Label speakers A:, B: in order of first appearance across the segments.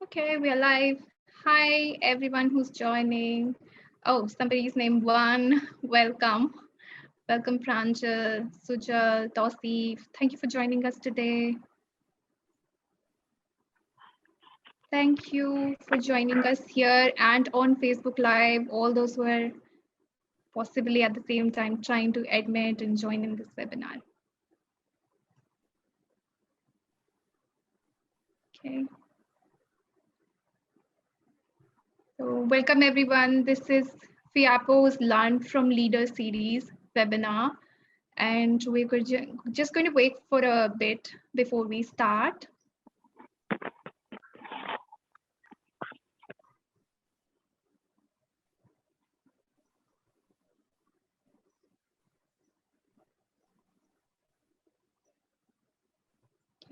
A: Okay, we are live. Hi, everyone who's joining. Oh, somebody's named One. Welcome. Welcome, Pranjal, Sujal, Tausif. Thank you for joining us today. Thank you for joining us here and on Facebook Live, all those who are possibly at the same time trying to admit and join in this webinar. Okay. So welcome everyone. This is FIAPO's Learn from Leader series webinar. And we're just going to wait for a bit before we start.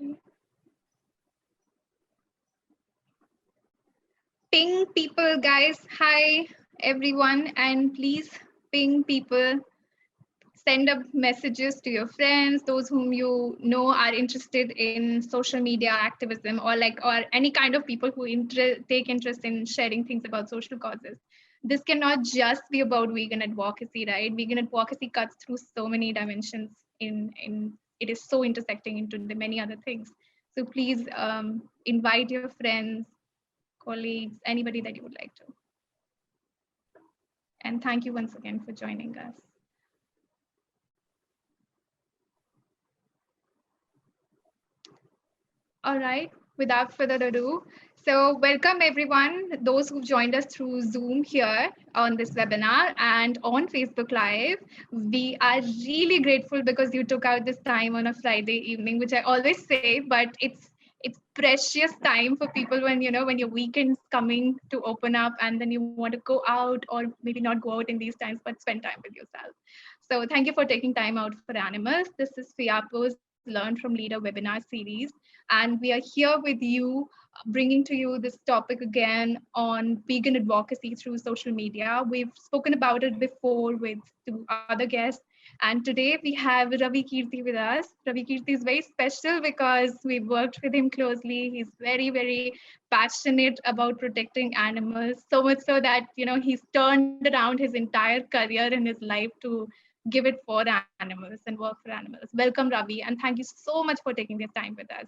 A: Okay. Ping people, guys. Hi, everyone. And please ping people. Send up messages to your friends, those whom you know are interested in social media activism or any kind of people who take interest in sharing things about social causes. This cannot just be about vegan advocacy, right? Vegan advocacy cuts through so many dimensions in it is so intersecting into the many other things. So please invite your friends, colleagues, anybody that you would like to. And thank you once again for joining us. All right, without further ado, so welcome everyone, those who've joined us through Zoom here on this webinar and on Facebook Live. We are really grateful because you took out this time on a Friday evening, which I always say, but it's precious time for people when when your weekend's coming to open up and then you want to go out or maybe not go out in these times, but spend time with yourself. So thank you for taking time out for animals. This is FIAPO's Learn from Leader webinar series. And we are here with you, bringing to you this topic again on vegan advocacy through social media. We've spoken about it before with two other guests. And today we have Ravi Kirti with us. Ravi Kirti is very special because we worked with him closely. He's very, very passionate about protecting animals, so much so that, he's turned around his entire career in his life to give it for animals and work for animals. Welcome, Ravi, and thank you so much for taking this time with us.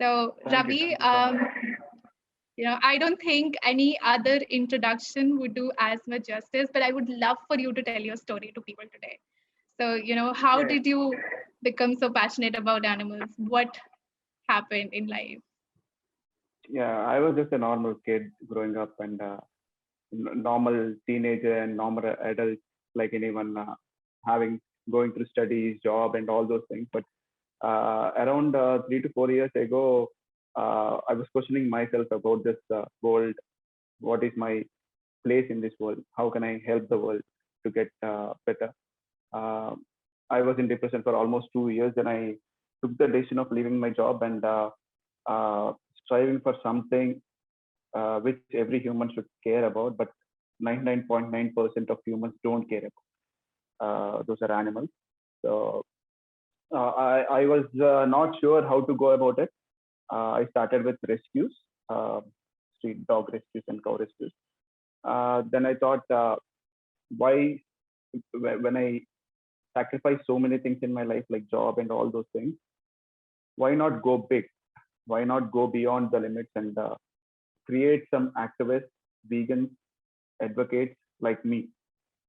A: So, Ravi,
B: Thank you so much.
A: I don't think any other introduction would do as much justice, but I would love for you to tell your story to people today. So, how
B: Yeah,
A: did you become so passionate about animals? What happened in life?
B: yeah. I was just a normal kid growing up, and normal teenager and normal adult, like anyone, having going through studies, job, and all those things. But around 3 to 4 years ago, I was questioning myself about this world. What is my place in this world? How can I help the world to get better? Uh, I was in depression for almost 2 years. Then I took the decision of leaving my job and uh, striving for something which every human should care about, but 99.9% of humans don't care about. Those are animals. So I was not sure how to go about it. I started with rescues, uh, street dog rescues and cow rescues. Then I thought, why, when I sacrifice so many things in my life, like job and all those things, why not go big? Why not go beyond the limits and create some activists, vegans, advocates like me?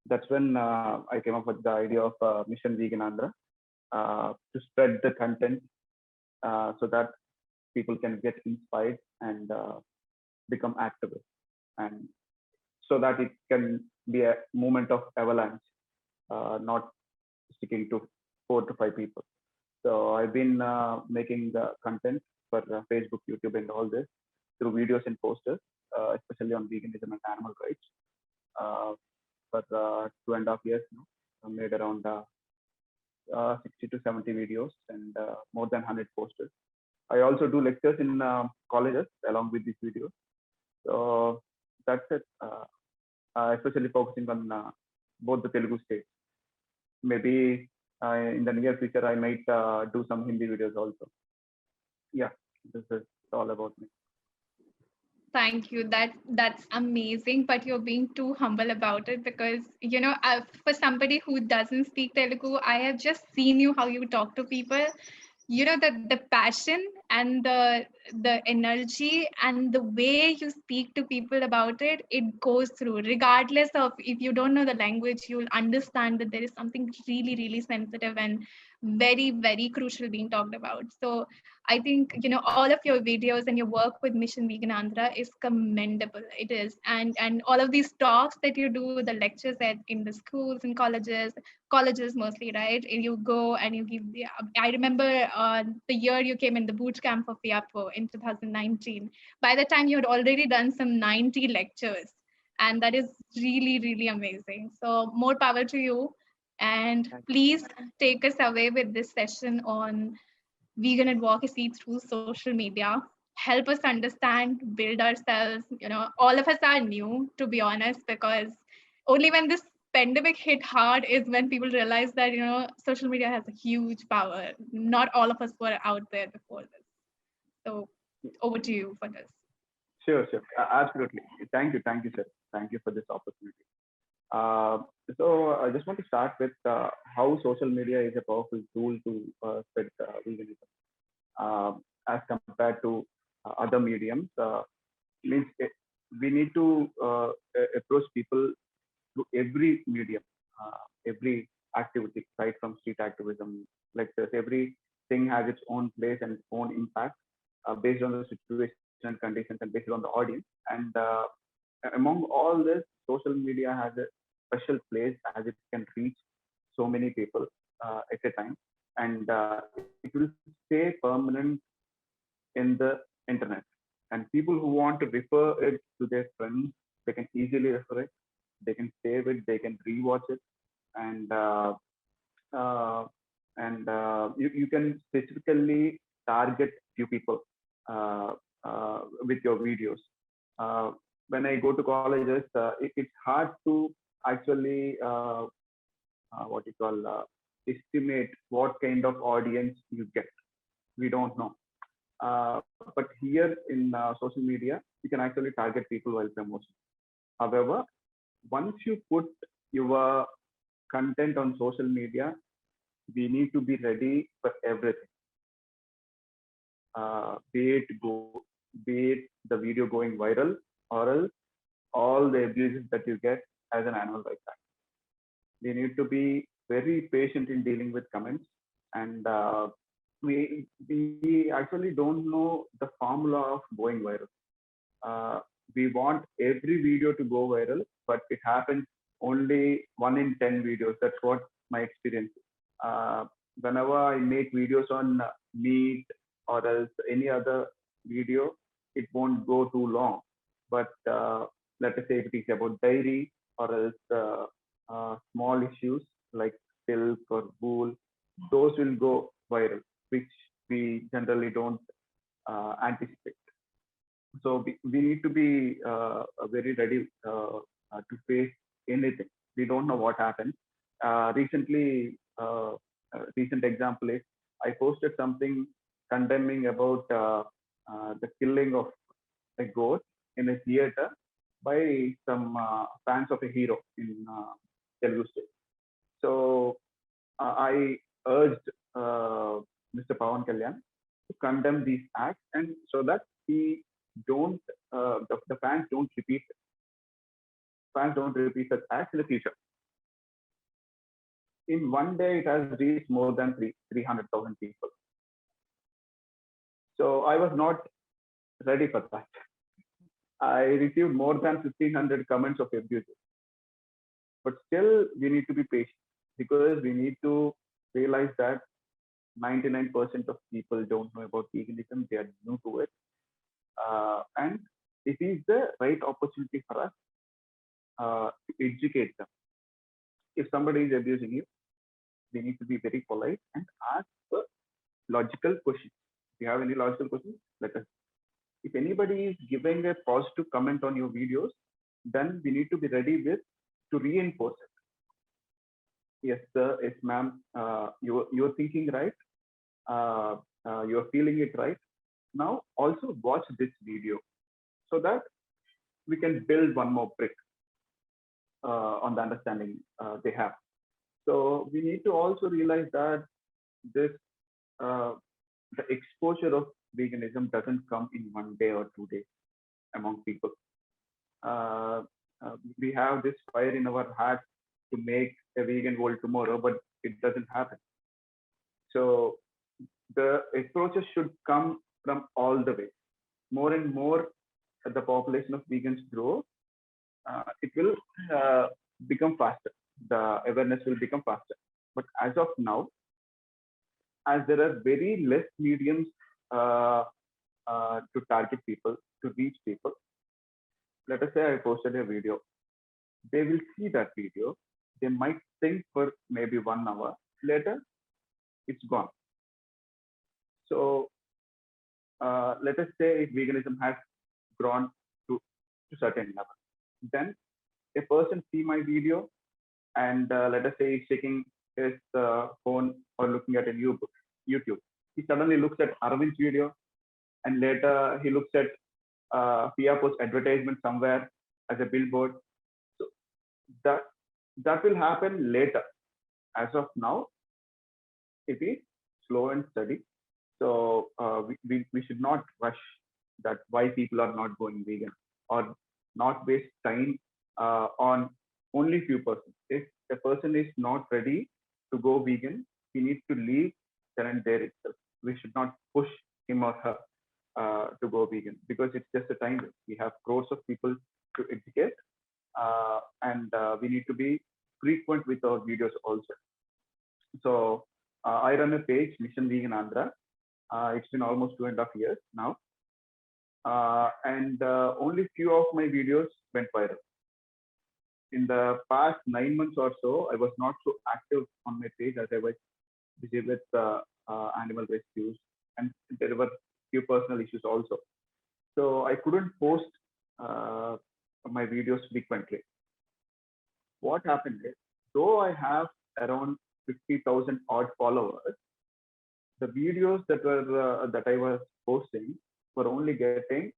B: That's when I came up with the idea of Mission Vegan Andhra to spread the content so that people can get inspired and become activists, and so that it can be a movement of avalanche, not sticking to 4 to 5 people. So I've been making the content for Facebook, YouTube, and all this through videos and posters, especially on veganism and animal rights. Uh, for 2.5 years now, I made around 60 to 70 videos and more than 100 posters. I also do lectures in colleges along with these videos. So that's it. Especially focusing on both the Telugu states. Maybe in the near future, I might do some Hindi videos also. Yeah, this is all about me.
A: Thank you. That's amazing, but you're being too humble about it because for somebody who doesn't speak Telugu, I have just seen you how you talk to people. The passion and the energy and the way you speak to people about it, it goes through regardless of if you don't know the language. You'll understand that there is something really really sensitive and very very crucial being talked about. So I think all of your videos and your work with Mission Vegan Andhra is commendable. It is, and all of these talks that you do, the lectures at in the schools and colleges mostly, right? And you go and you give the. I remember the year you came in the boot camp of FIAPO in 2019. By the time you had already done some 90 lectures, and that is really really amazing. So more power to you, and
B: Thank
A: please take us away with this session on vegan advocacy through social media. Help us understand, build ourselves. All of us are new, to be honest, because only when this pandemic hit hard is when people realize that social media has a huge power. Not all of us were out there before this. So
B: you.
A: over to you for this.
B: Sure, sure. Absolutely. Thank you, sir. Thank you for this opportunity. Uh, so I just want to start with how social media is a powerful tool to spread veganism as compared to other mediums. Means we need to approach people through every medium, every activity, right from street activism, like this. Everything has its own place and its own impact based on the situation and conditions and based on the audience. And among all this, social media has a special place as it can reach so many people at a time, and it will stay permanent in the internet. And people who want to refer it to their friends, they can easily refer it. They can save it. They can rewatch it, and uh, you can specifically target few people uh, with your videos. Uh, when I go to colleges, it's hard to actually what you call estimate what kind of audience you get. We don't know. But here in social media, you can actually target people while promotion. However, once you put your content on social media, we need to be ready for everything. Be it the video going viral, or else all the abuses that you get as an annual right back. We need to be very patient in dealing with comments, and we actually don't know the formula of going viral. Uh, we want every video to go viral, but it happens only 1 in 10 videos. That's what my experience is. Whenever I make videos on meat or else any other video, it won't go too long. But let us say if it is about dairy or else small issues like silk or wool, those will go viral, which we generally don't anticipate. So we need to be very ready to face anything. We don't know what happens. Recent example is I posted something condemning about the killing of a goat in a theater by some fans of a hero in Telugu state. So I urged Mr. Pawan Kalyan to condemn these acts, and so that he don't the fans don't repeat such acts in the future. In 1 day, it has reached more than 300,000 people. So I was not ready for that. I received more than 1,500 comments of abuse, but still we need to be patient because we need to realize that 99% of people don't know about veganism. They are new to it, and it is the right opportunity for us to educate them. If somebody is abusing you, we need to be very polite and ask for logical questions. If you have any logical questions, let us. If anybody is giving a positive comment on your videos, then we need to be ready with to reinforce it. Yes, sir. Yes, ma'am. You're thinking right. You're feeling it right. Now also watch this video so that we can build one more brick on the understanding they have. So we need to also realize that this the exposure of veganism doesn't come in 1 day or 2 days among people. Uh, we have this fire in our heart to make a vegan world tomorrow, but it doesn't happen. So the approaches should come from all the way. More and more the population of vegans grow, it will become faster. The awareness will become faster. But as of now, as there are very less mediums uh, to target people, to reach people, let us say I posted a video. They will see that video. They might think for maybe 1 hour. Later, it's gone. So let us say if veganism has grown to certain level, then a person see my video and let us say he's checking his phone or looking at a YouTube. He suddenly looks at Arvind's video and later he looks at Pia Post advertisement somewhere as a billboard. So that that will happen later. As of now, it is slow and steady. So we should not rush that why people are not going vegan or not waste time on only few persons. If a person is not ready to go vegan, he needs to leave then and there itself. We should not push him or her to go vegan because it's just a time waste. We have crores of people to educate, and we need to be frequent with our videos also. So I run a page, Mission Vegan Andhra. It's been almost 2.5 years now, and only few of my videos went viral. In the past 9 months or so, I was not so active on my page as I was busy with animal rescues, and there were few personal issues also. So I couldn't post uh, my videos frequently. What happened is, though I have around 50,000 odd followers, the videos that I was posting were only getting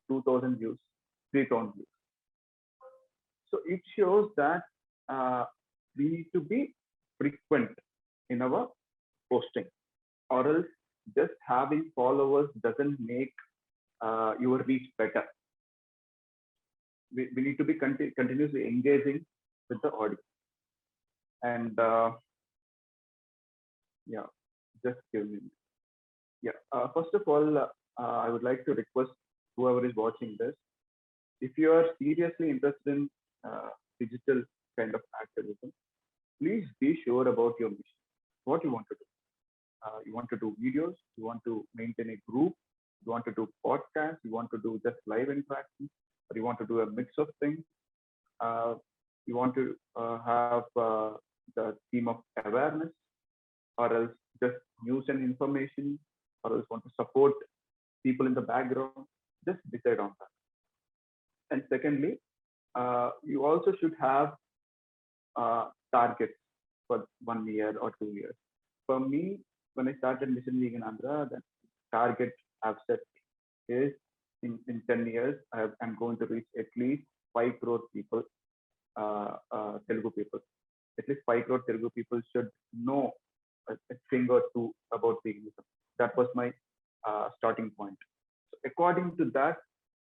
B: 2,000 views, 3,000 views. So it shows that we need to be frequent in our posting, or else just having followers doesn't make your reach better. We need to be continuously engaging with the audience. And yeah, just give me. Yeah, first of all, I would like to request whoever is watching this, if you are seriously interested in digital kind of activism, please be sure about your mission, what you want to do. You want to do videos, you want to maintain a group, you want to do podcasts, you want to do just live interaction, or you want to do a mix of things. Uh, you want to have the theme of awareness, or else just news and information, or else want to support people in the background. Just decide on that. And secondly, you also should have targets for 1 year or 2 years. For me, when I started Mission Vegan Andhra, the target I've set is in 10 years, I'm going to reach at least 5 crore people, Telugu people. At least 5 crore Telugu people should know a thing or two about veganism. That was my starting point. So according to that,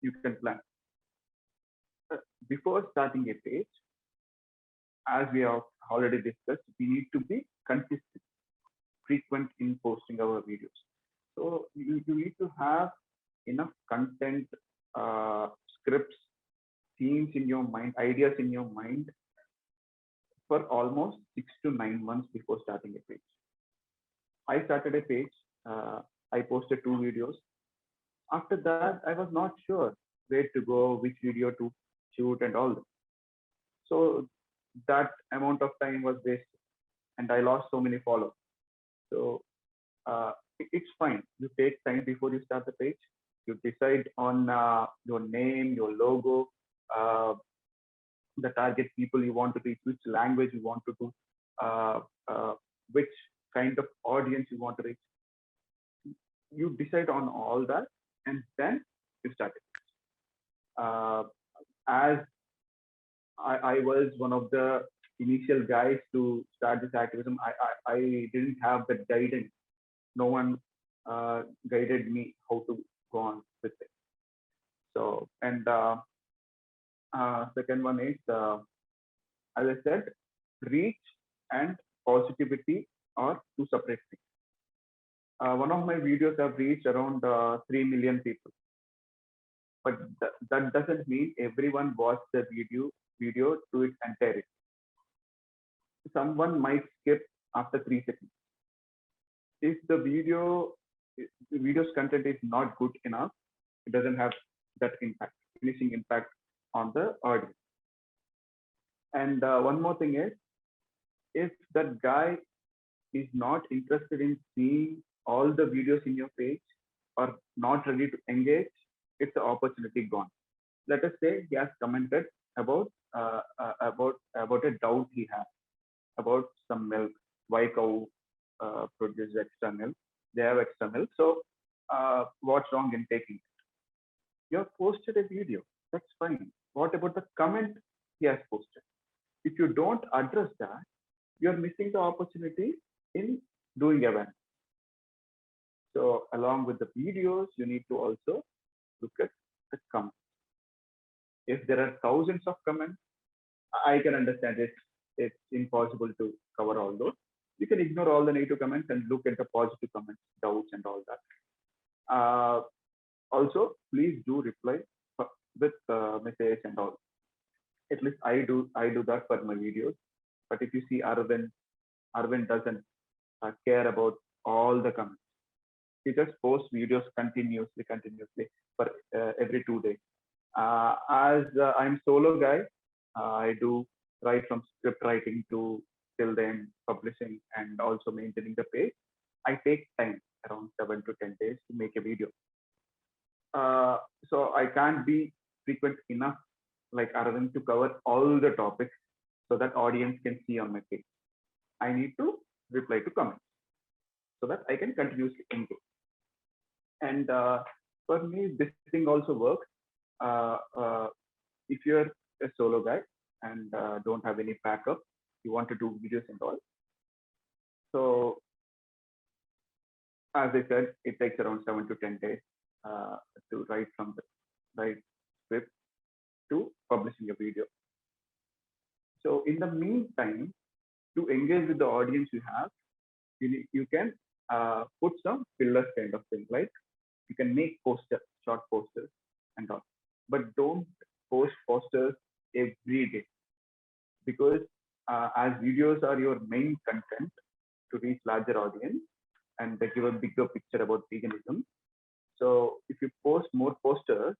B: you can plan. Before starting a page, as we have already discussed, we need to be consistent, frequent in posting our videos. So you need to have enough content, scripts, themes in your mind, ideas in your mind for almost 6 to 9 months before starting a page. I started a page. I posted 2 videos. After that, I was not sure where to go, which video to shoot, and all that. So that amount of time was wasted, and I lost so many followers. So it's fine. You take time before you start the page. You decide on your name, your logo, uh, the target people you want to reach, which language you want to do, uh, which kind of audience you want to reach. You decide on all that, and then you start it. as I was one of the initial guys to start this activism, I didn't have the guidance. No one guided me how to go on with it. So, and second one is, as I said, reach and positivity are two separate things. One of my videos have reached around 3 million people, but that doesn't mean everyone watched the video to its entirety. Someone might skip after 3 seconds. If the video's content is not good enough, it doesn't have that impact, finishing impact on the audience. And one more thing is, if that guy is not interested in seeing all the videos in your page or not ready to engage, it's an opportunity gone. Let us say he has commented about a doubt he has about some milk, why cow produces extra milk. They have extra milk. So what's wrong in taking it? You have posted a video. That's fine. What about the comment he has posted? If you don't address that, you're missing the opportunity in doing events. So along with the videos, you need to also look at the comments. If there are thousands of comments, I can understand it's impossible to cover all those. You can ignore all the negative comments and look at the positive comments, doubts, and all that. Also, please do reply with message and all. At least I do that for my videos. But if you see Arvind doesn't care about all the comments. He just posts videos continuously for every 2 days. As I'm solo guy, I do right from script writing to till then publishing and also maintaining the page. I take time around 7 to 10 days to make a video. So I can't be frequent enough like Arvind to cover all the topics so that audience can see on my page. I need to reply to comments so that I can continuously engage. And for me, this thing also works. If you're a solo guy and don't have any backup, you want to do videos and all. So as I said, it takes around 7 to 10 days to write from the right script to publishing a video. So in the meantime, to engage with the audience you have, you can put some fillers kind of thing, like you can make posters, short posters and all, but don't post posters every day, because as videos are your main content to reach larger audience and they give a bigger picture about veganism. So if you post more posters,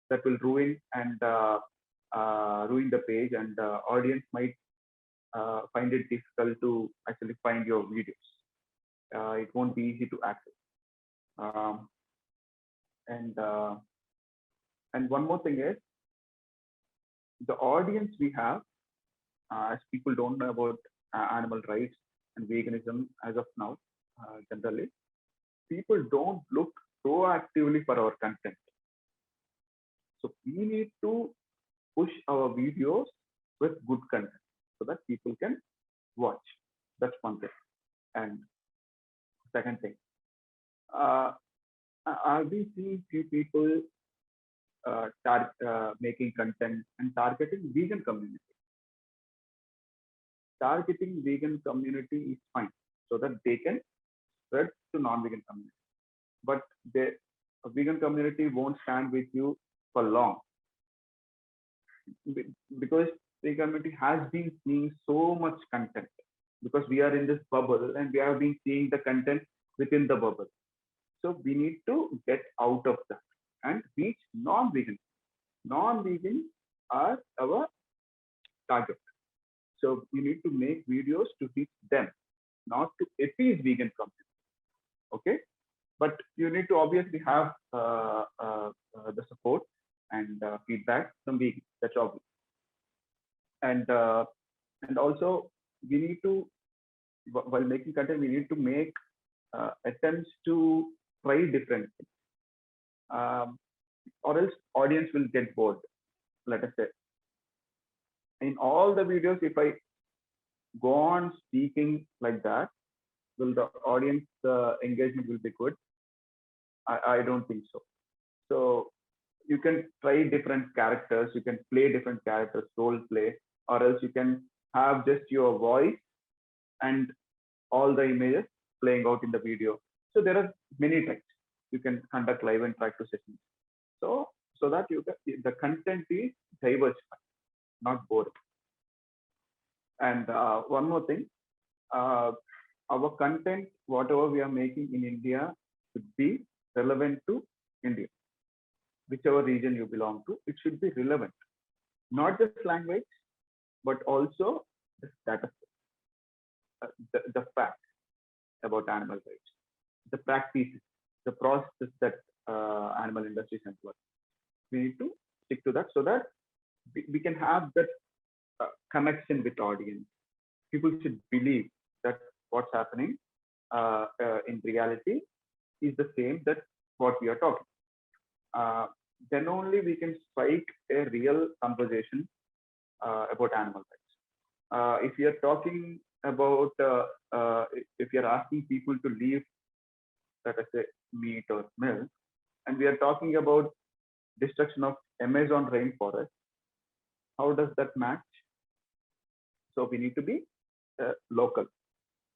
B: that will ruin the page, and audience might find it difficult to actually find your videos. It won't be easy to access. And one more thing is, the audience we have, as people don't know about animal rights and veganism as of now, generally, people don't look proactively for our content. So we need to push our videos with good content so that people can watch. That's one thing. And second thing, I've been seeing few people making content and targeting vegan community. Targeting vegan community is fine so that they can spread to non-vegan community. But a vegan community won't stand with you for long, because the community has been seeing so much content, because we are in this bubble and we have been seeing the content within the bubble. So we need to get out of that and reach non-vegan. Non-vegan are our target. So you need to make videos to reach them, not to appease vegan community. Okay, but you need to obviously have the support and feedback from vegan. That's obvious. And also we need to, while making content, we need to make attempts to try different things, or else audience will get bored. let us say, in all the videos, if I go on speaking like that, will the audience engagement will be good? I don't think so. So you can try different characters, you can play different characters, role play, or else you can have just your voice and all the images playing out in the video. So there are many types. You can conduct live interactive sessions. So that the content is diversified, not boring. And one more thing, uh, our content, whatever we are making in India, should be relevant to India. Whichever region you belong to, it should be relevant. Not just language, but also the status, the fact about animal rights, the practices, the process that animal industries employ. We need to stick to that so that we can have that connection with audience. People should believe that what's happening in reality is the same that what we are talking. Then only we can strike a real conversation about animal rights. If you are talking about, if you are asking people to leave, let us say, meat or milk, and we are talking about destruction of Amazon rainforest, how does that match? So we need to be local.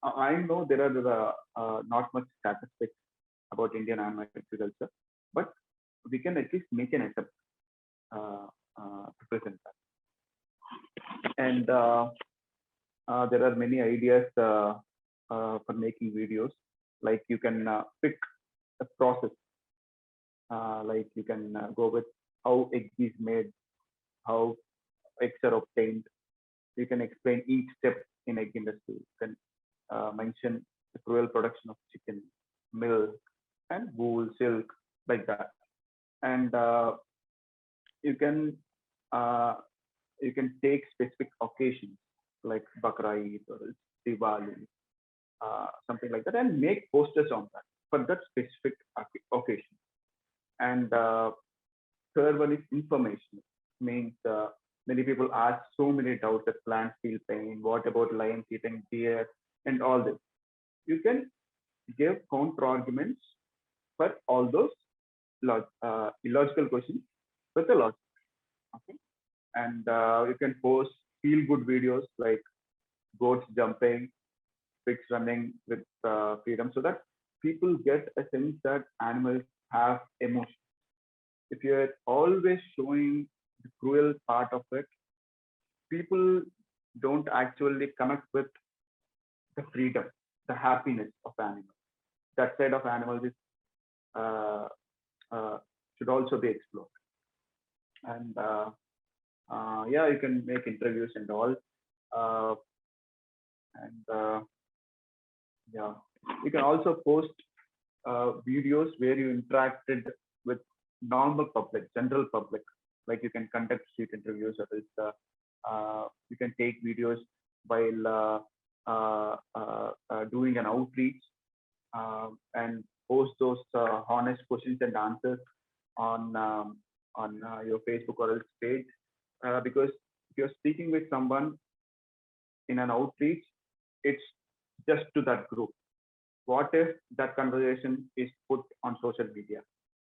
B: I know there are not much statistics about Indian animal agriculture, but we can at least make an attempt to present that. And there are many ideas for making videos. Like you can pick a process. Like you can go with how egg is made, how eggs are obtained. You can explain each step in egg industry. You can mention the cruel production of chicken, milk, and wool, silk, like that. And you can uh, you can take specific occasions like Bakra Eid or Diwali, something like that, and make posters on that for that specific occasion. And third one is information. Means many people ask so many doubts that plants feel pain. What about lions eating deer and all this? You can give counter arguments for all those illogical questions with the logic. Okay, and you can post feel good videos like goats jumping, pigs running with freedom, so that people get a sense that animals have emotion. If you're always showing the cruel part of it, people don't actually connect with the freedom, the happiness of animals. That side of animals is, uh, should also be explored. And yeah, you can make interviews and all. Uh, and yeah, you can also post videos where you interacted with normal public, general public. Like you can conduct street interviews, or else, you can take videos while doing an outreach, and post those honest questions and answers on your Facebook or else page. Because if you're speaking with someone in an outreach, it's just to that group. What if that conversation is put on social media?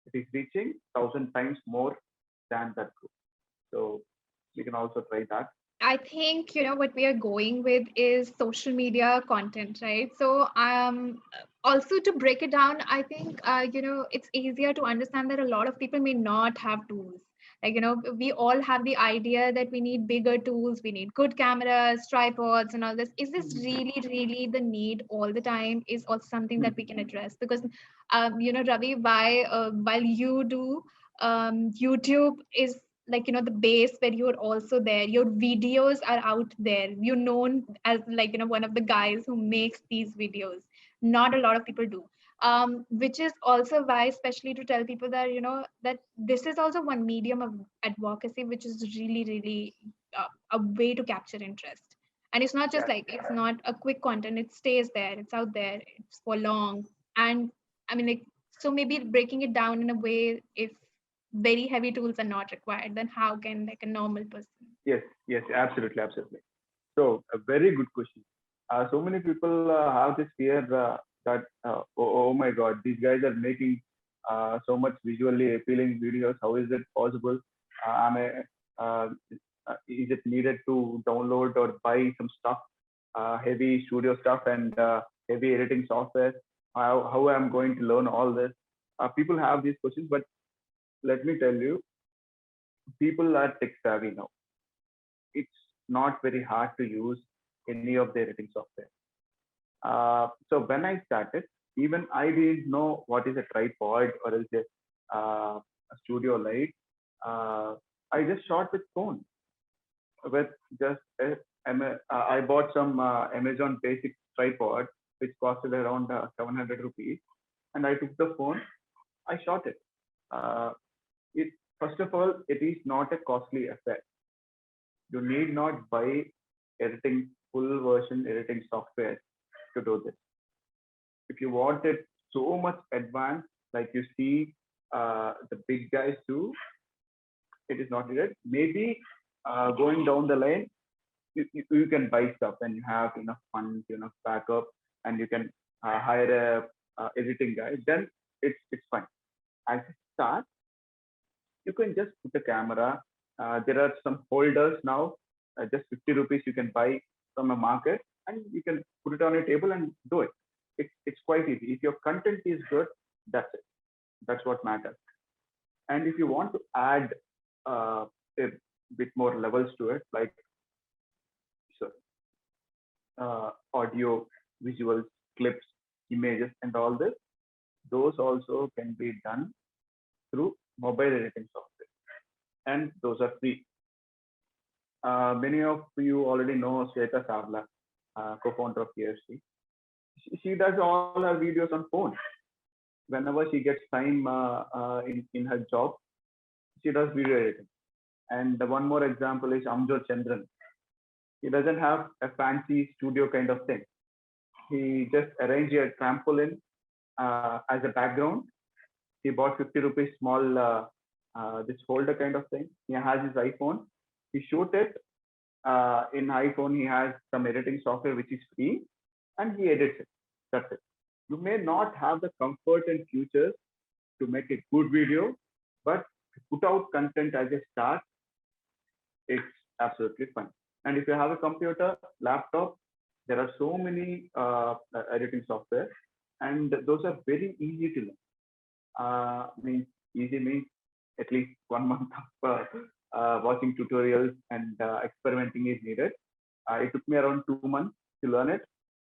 B: It is reaching 1,000 times more than that group. So we can also try that.
A: I think, what we are going with is social media content, right? So also to break it down, I think it's easier to understand that a lot of people may not have tools. Like, we all have the idea that we need bigger tools, we need good cameras, tripods, and all this. Is this really, really the need all the time? Is also something that we can address? Because Ravi, while you do YouTube is like the base where you're also there, your videos are out there, you're known as like one of the guys who makes these videos. Not a lot of people do, which is also why, especially to tell people that that this is also one medium of advocacy, which is really, really a way to capture interest. And it's not just
B: Yeah,
A: like, it's not a quick content, it stays there, it's out there, it's for long. And I mean, like, so maybe breaking it down in a way, if very heavy tools are not required, then how can like a normal person?
B: Yes, yes, absolutely, absolutely. So a very good question. So many people have this fear that oh my God, these guys are making so much visually appealing videos. How is it possible? Am I, is it needed to download or buy some stuff, heavy studio stuff and heavy editing software? How I'm going to learn all this? People have these questions, but let me tell you, people are tech savvy now. It's not very hard to use any of the editing software. So when I started, even I didn't know what is a tripod or else a studio light. Uh, I just shot with phone with just I bought some Amazon basic tripod which costed around 700 rupees, and I took the phone. I shot it. Uh, it first of all, it is not a costly affair. You need not buy editing full version editing software to do this. If you want it so much advanced, like you see the big guys do, it is not needed. Maybe going down the line, you can buy stuff and you have enough funds, enough backup, and you can hire a editing guy. Then it's fine. As a start, you can just put a camera. There are some holders now, just 50 rupees you can buy from a market, and you can put it on a table and do it. It's quite easy. If your content is good, that's it. That's what matters. And if you want to add a bit more levels to it, like so, audio, visuals, clips, images, and all this, those also can be done through mobile editing software, and those are free. Many of you already know Shweta Savla, co-founder of KFC. She does all her videos on phone. Whenever she gets time in her job, she does video editing. And the one more example is Amjot Chandran. He doesn't have a fancy studio kind of thing. He just arranged a trampoline as a background. He bought 50 rupees small this holder kind of thing. He has his iPhone. He shoot it in iPhone. He has some editing software which is free, and he edits it. That's it. You may not have the comfort and features to make a good video, but to put out content as a start, it's absolutely fine. And if you have a computer, laptop, there are so many editing software, and those are very easy to learn. Means easy means at least 1 month of watching tutorials and experimenting is needed. It took me around 2 months to learn it.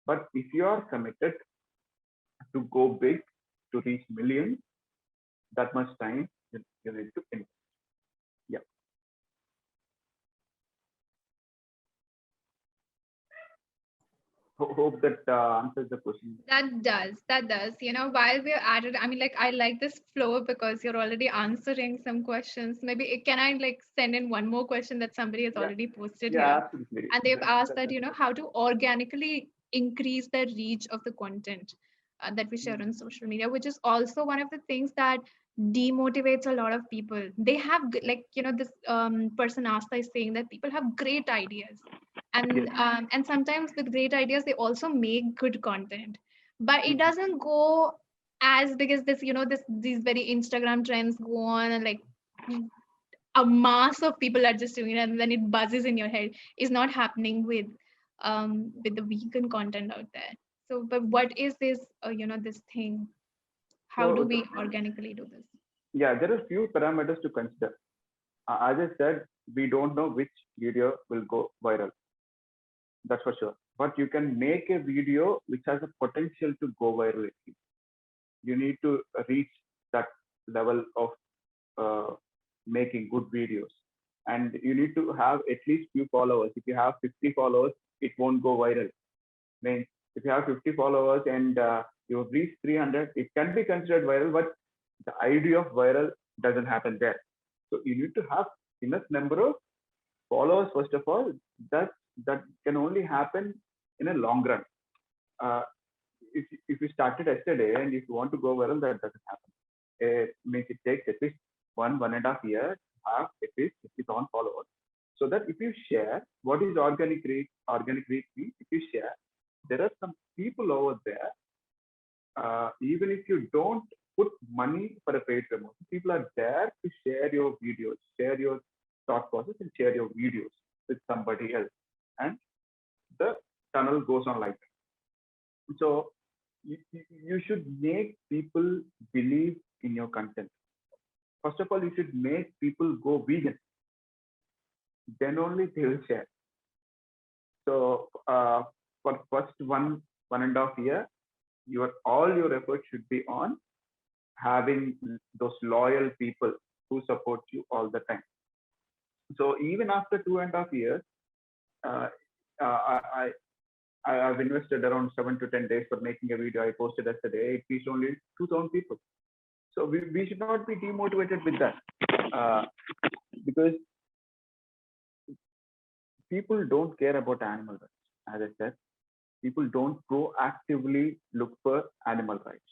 B: But if you are committed to go big, to reach millions, that much time you need to invest. Yeah. Hope that answers the question.
A: That does. That does. You know, while we're at it, I mean, like, I like this flow because you're already answering some questions. Maybe can I like send in one more question that somebody has
B: Yeah.
A: already posted
B: Yeah,
A: here?
B: absolutely.
A: And they've asked that,
B: Definitely.
A: how to organically increase the reach of the content that we share
B: Mm.
A: on social media, which is also one of the things that demotivates a lot of people. They have, like, this person Asta is saying that people have great ideas
B: Yes.
A: and sometimes with great ideas they also make good content, but it
B: Mhm.
A: doesn't go as big as this, these very Instagram trends go on, and like a mass of people are just doing it and then it buzzes in your head, is not happening with the vegan content out there. So but what is this, this thing, how do
B: So
A: we organically do this?
B: yeah, there are few parameters to consider. As I said, we don't know which video will go viral. That's for sure. But you can make a video which has a potential to go viral. You need to reach that level of uh, making good videos, and you need to have at least few followers. If you have 50 followers, it won't go viral. Means if you have 50 followers and you've reached 300, it can be considered viral, but the idea of viral doesn't happen there. So you need to have enough number of followers first of all. That that can only happen in a long run. Uh, if you started yesterday and if you want to go viral, that doesn't happen. It means it takes at least 1.5 years have at least 50,000 followers. So that if you share, what is organic reach? Organic reach means if you share, there are some people over there. Even if you don't put money for a paid promotion, people are there to share your videos, share your thought process, and share your videos with somebody else, and the tunnel goes on like that. So you should make people believe in your content. First of all, you should make people go vegan. Then only they will share. So for first 1.5 year, all your effort should be on having those loyal people who support you all the time. So even after 2.5 years, uh, I've invested around 7 to 10 days for making a video. I posted yesterday. It reached only 2,000 people. So we should not be demotivated with that, because people don't care about animal rights. As I said, people don't proactively look for animal rights.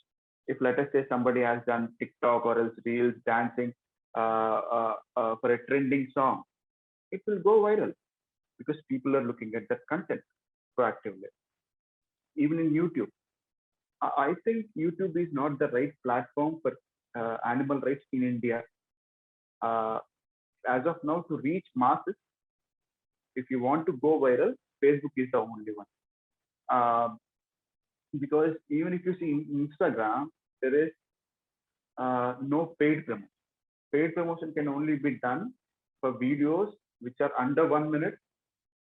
B: If let us say somebody has done TikTok or else Reels dancing for a trending song, it will go viral because people are looking at that content proactively. Even in YouTube, I think YouTube is not the right platform for animal rights in India. As of now, to reach masses, if you want to go viral, Facebook is the only one. Because even if you see in Instagram, there is no paid promotion. Paid promotion can only be done for videos which are under 1 minute,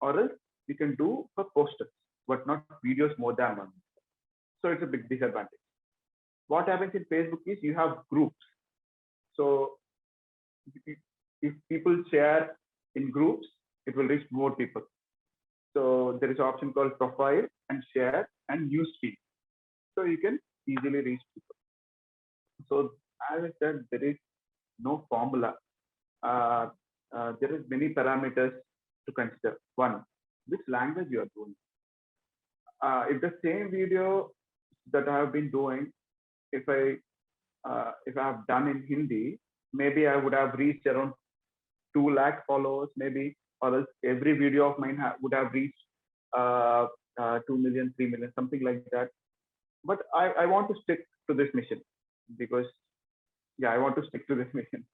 B: or else you can do for posters, but not videos more than 1 minute. So it's a big disadvantage. What happens in Facebook is you have groups. So if people share in groups, it will reach more people. So there is an option called profile and share and newsfeed. So you can easily reach people. So as I said, there is no formula. There is many parameters to consider. One, which language you are doing. If the same video that I have been doing, if I have done in Hindi, maybe I would have reached around 2 lakh followers, maybe, or else every video of mine would have reached 2 million, 3 million, something like that. But I want to stick to this mission because, yeah, I want to stick to this mission.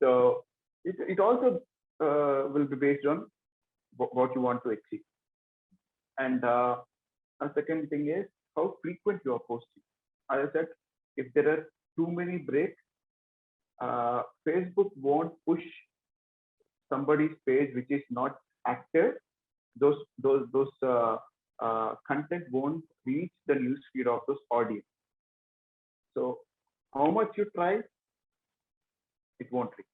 B: So it also will be based on what you want to achieve. And a second thing is how frequent you are posting. As I said, if there are too many breaks, Facebook won't push somebody's page which is not active. Those content won't reach the newsfeed of those audience. So how much you try, it won't reach.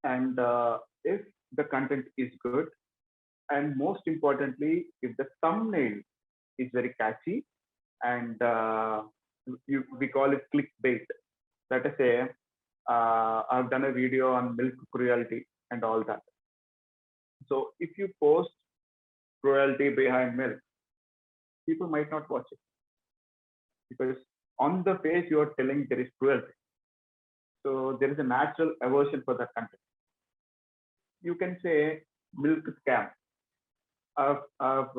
B: And if the content is good, and most importantly, if the thumbnail is very catchy, and we call it clickbait. Let us say I've done a video on milk cruelty and all that. So if you post cruelty behind milk, people might not watch it because on the face you are telling there is cruelty. So there is a natural aversion for that content. You can say milk scam. I've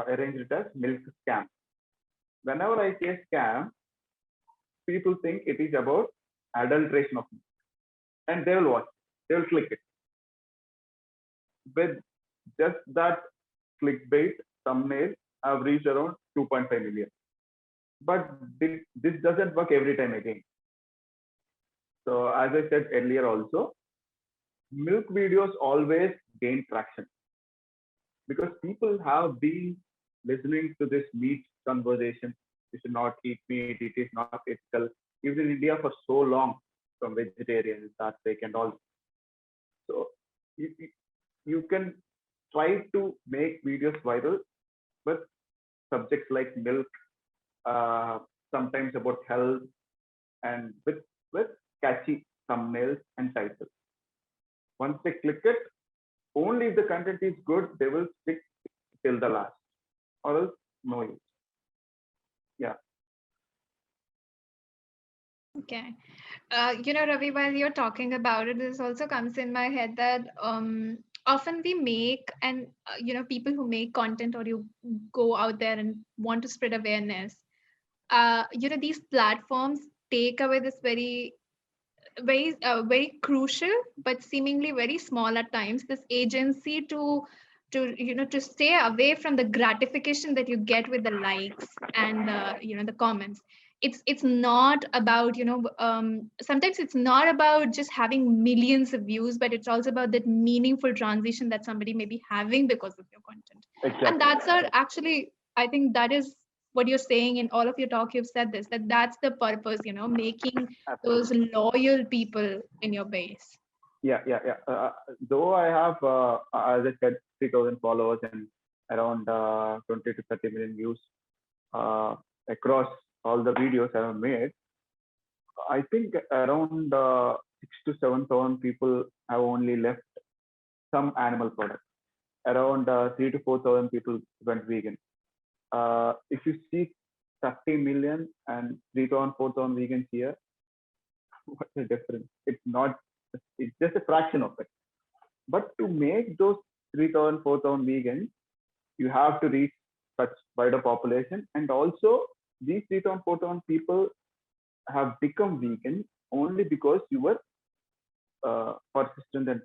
B: arranged it as milk scam. Whenever I say scam, people think it is about adulteration of milk, and they will watch. They will click it. With just that clickbait thumbnail, I've reached around 2.5 million. But this doesn't work every time again. So as I said earlier also, milk videos always gain traction because people have been listening to this meat conversation. You should not eat meat. It is not ethical. Even in India for so long, from vegetarians, that they can all. So you can try to make videos viral, but subjects like milk, sometimes about health, and with catchy thumbnails and titles. Once they click it, only if the content is good, they will stick till the last, or else no use. Yeah.
A: Okay. Ravi, while you're talking about it, this also comes in my head that often we make and people who make content or you go out there and want to spread awareness. These platforms take away this very crucial but seemingly very small at times this agency to stay away from the gratification that you get with the likes and the comments. It's not about sometimes it's not about just having millions of views, but it's also about that meaningful transition that somebody may be having because of your content. And
B: Exactly.
A: that's our actually, I think that is what you're saying in all of your talk. You've said this, that's the purpose, making those
B: Absolutely.
A: loyal people in your base.
B: Yeah. Though I have, as I said, 3,000 followers and around 20 to 30 million views uh, across all the videos I have made, I think around 6 to 7,000 people have only left some animal products. Around 3 to 4,000 people went vegan. If you see 30 million and 3,000, 4,000 vegans here, what's the difference? It's not, it's just a fraction of it. But to make those 3,000, 4,000 vegans, you have to reach such wider population. And also, these 3,000, 4,000 people have become vegan only because you were persistent and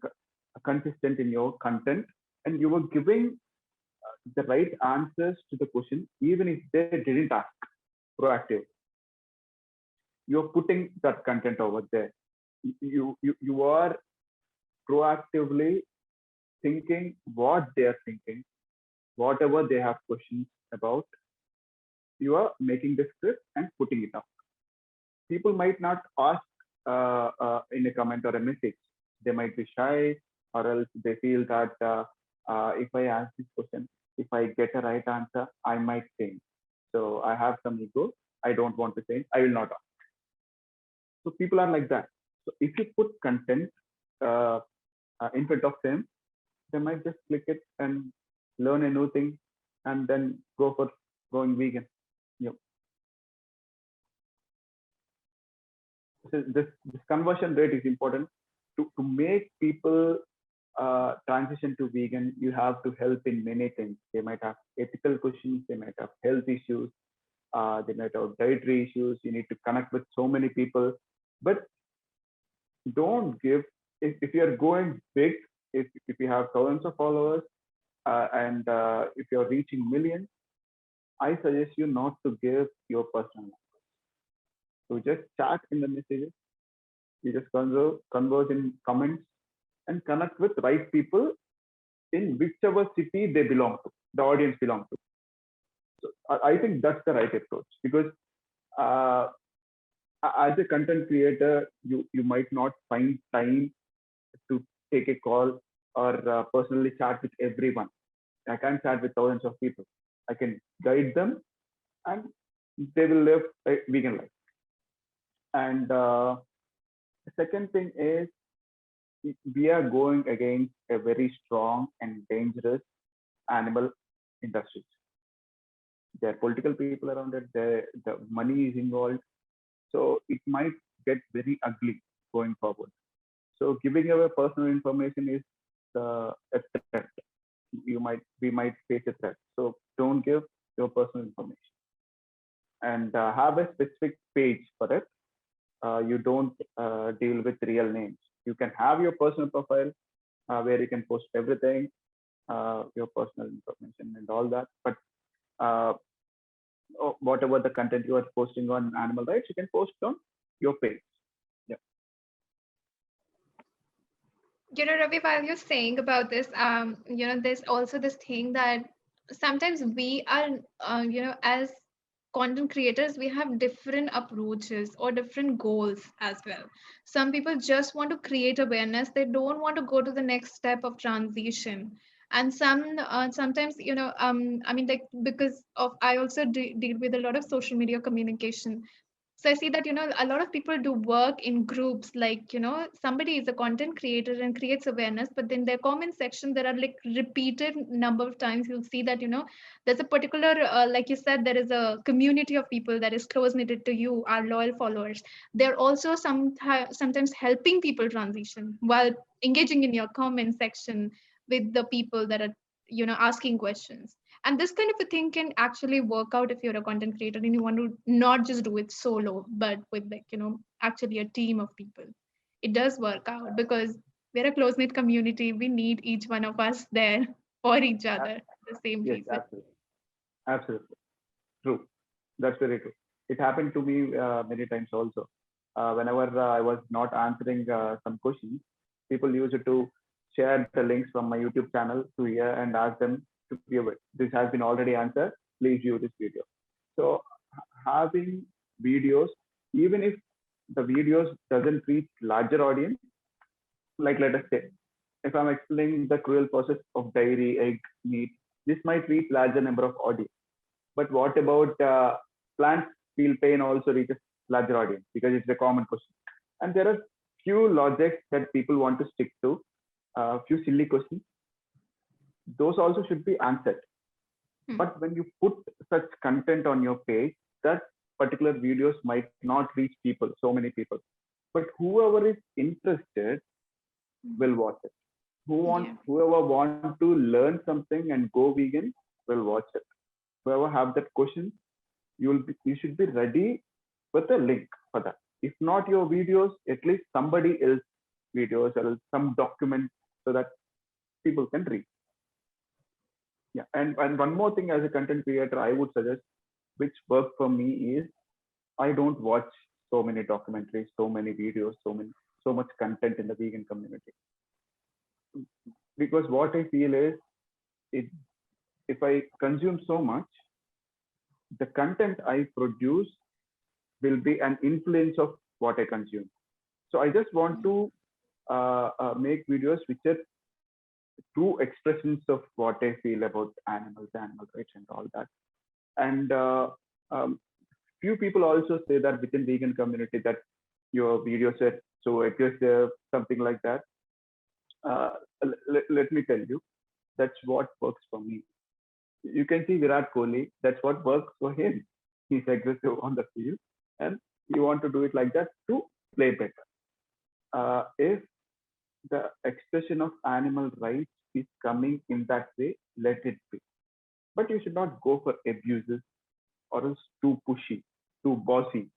B: consistent in your content, and you were giving the right answers to the question, even if they didn't ask proactive. You're putting that content over there. You are proactively thinking what they are thinking, whatever they have questions about. You are making the script and putting it up. People might not ask in a comment or a message. They might be shy, or else they feel that if I ask this question, if I get a right answer, I might change. So I have some ego. I don't want to change. I will not ask. So people are like that. So if you put content uh, in front of them, they might just click it and learn a new thing, and then go for going vegan. Yep. So this conversion rate is important to make people transition to vegan. You have to help in many things. They might have ethical questions, they might have health issues, they might have dietary issues. You need to connect with so many people, but don't give, if you are going big, if you have thousands of followers, and if you're reaching millions, I suggest you not to give your personal life. So just chat in the messages, you just converse in comments, and connect with right people in whichever city they belong to, the audience belong to. So I think that's the right approach, because uh, as a content creator, you might not find time to take a call or personally chat with everyone. I can't chat with thousands of people. I can guide them, and they will live a vegan life. And the second thing is, we are going against a very strong and dangerous animal industry. There are political people around it. The money is involved, so it might get very ugly going forward. So giving away personal information is a threat. We might face a threat. So don't give your personal information, and have a specific page for it. You don't deal with real names. You can have your personal profile where you can post everything, your personal information and all that. But uh, whatever the content you are posting on animal rights, you can post on your page. Yeah.
A: Ravi, while you're saying about this, there's also this thing that sometimes we are, as content creators, we have different approaches or different goals as well. Some people just want to create awareness; they don't want to go to the next step of transition. And sometimes, I mean, like because of I also deal with a lot of social media communication. So I see that, a lot of people do work in groups, like, somebody is a content creator and creates awareness, but then their comment section, there are like repeated number of times you'll see that, there's a particular, like you said, there is a community of people that is close knitted to you, our loyal followers. They're also sometimes helping people transition while engaging in your comment section with the people that are, asking questions. And this kind of a thing can actually work out if you're a content creator and you want to not just do it solo, but with, like, actually a team of people. It does work out because we're a close knit community. We need each one of us there for each
B: Uh,
A: other for the same
B: yes,
A: reason.
B: absolutely, absolutely true. That's very true. It happened to me many times also. Whenever I was not answering some questions, people used to share the links from my YouTube channel to here and ask them to view it. This has been already answered. Please view this video. So having videos, even if the videos doesn't reach larger audience, like let us say, if I'm explaining the cruel process of dairy, egg, meat, this might reach larger number of audience. But what about plants feel pain also reaches larger audience because it's a common question. And there are few logics that people want to stick to, few silly questions. Those also should be answered.
A: Hmm.
B: But when you put such content on your page, that particular videos might not reach people, so many people. But whoever is interested will watch it.
A: Yeah.
B: Whoever want to learn something and go vegan will watch it. Whoever have that question, you should be ready with a link for that. If not your videos, at least somebody else videos or some document so that people can read. Yeah. And one more thing as a content creator, I would suggest, which work for me is I don't watch so many documentaries, so many videos, so much content in the vegan community. Because what I feel is it, if I consume so much, the content I produce will be an influence of what I consume. So I just want to make videos which are true expressions of what I feel about animals, animal rights, and all that. And few people also say that within vegan community that your videos are so aggressive, something like that. Uh, let me tell you, that's what works for me. You can see Virat Kohli. That's what works for him. He's aggressive on the field, and you want to do it like that to play better. If the expression of animal rights is coming in that way, let it be. But you should not go for abuses or else too pushy, too bossy.